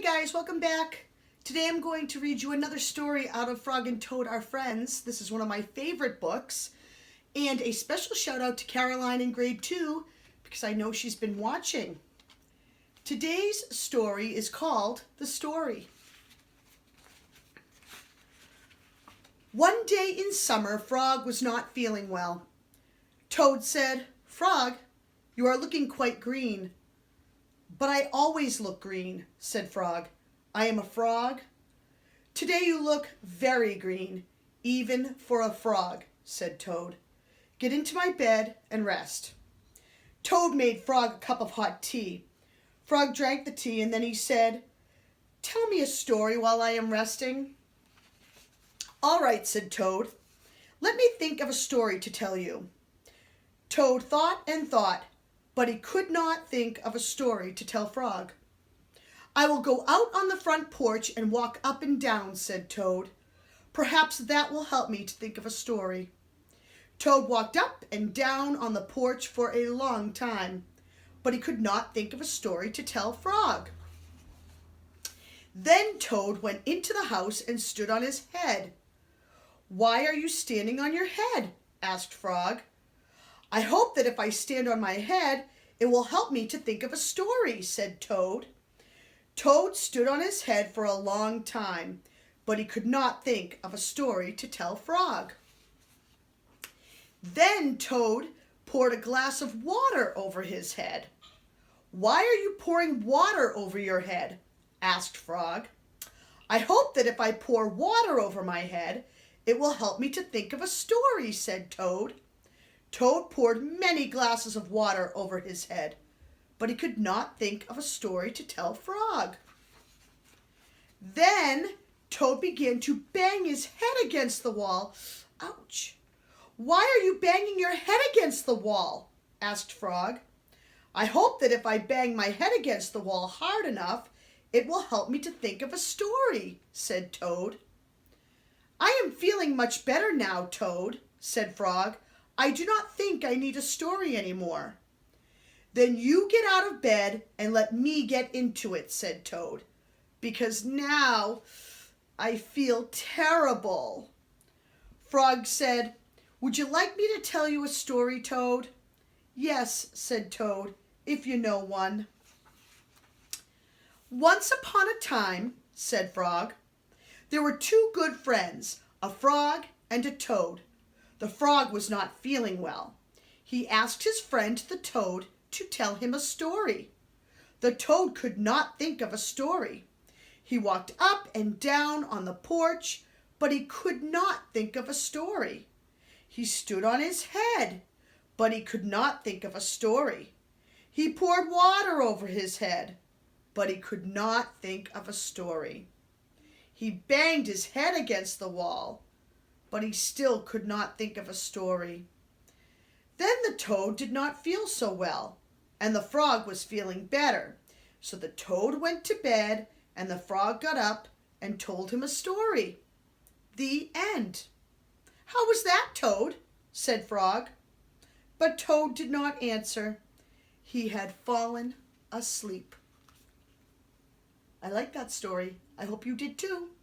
guys, welcome back. Today I'm going to read you another story out of Frog and Toad Are Friends. This is one of my favorite books. And a special shout out to Caroline in grade 2 because I know she's been watching. Today's story is called The Story. One day in summer, Frog was not feeling well. Toad said, "Frog, you are looking quite green." "But I always look green," said Frog. "I am a frog." "Today you look very green, even for a frog," said Toad. "Get into my bed and rest." Toad made Frog a cup of hot tea. Frog drank the tea and then he said, "Tell me a story while I am resting." "All right," said Toad. "Let me think of a story to tell you." Toad thought and thought, but he could not think of a story to tell Frog. "I will go out on the front porch and walk up and down," said Toad. "Perhaps that will help me to think of a story." Toad walked up and down on the porch for a long time, but he could not think of a story to tell Frog. Then Toad went into the house and stood on his head. "Why are you standing on your head?" asked Frog. "I hope that if I stand on my head, it will help me to think of a story," said Toad. Toad stood on his head for a long time, but he could not think of a story to tell Frog. Then Toad poured a glass of water over his head. "Why are you pouring water over your head?" asked Frog. "I hope that if I pour water over my head, it will help me to think of a story," said Toad. Toad poured many glasses of water over his head, but he could not think of a story to tell Frog. Then Toad began to bang his head against the wall. "Ouch! Why are you banging your head against the wall?" asked Frog. "I hope that if I bang my head against the wall hard enough, it will help me to think of a story," said Toad. "I am feeling much better now, Toad," said Frog. "I do not think I need a story anymore." "Then you get out of bed and let me get into it," said Toad, "because now I feel terrible." Frog said, "Would you like me to tell you a story, Toad?" "Yes," said Toad, "if you know one." "Once upon a time," said Frog, "there were two good friends, a frog and a toad. The frog was not feeling well. He asked his friend the toad to tell him a story. The toad could not think of a story. He walked up and down on the porch, but he could not think of a story. He stood on his head, but he could not think of a story. He poured water over his head, but he could not think of a story. He banged his head against the wall, but he still could not think of a story. Then the toad did not feel so well, and the frog was feeling better. So the toad went to bed, and the frog got up and told him a story. The end. "How was that, Toad?" said Frog. But Toad did not answer. He had fallen asleep. I like that story. I hope you did too.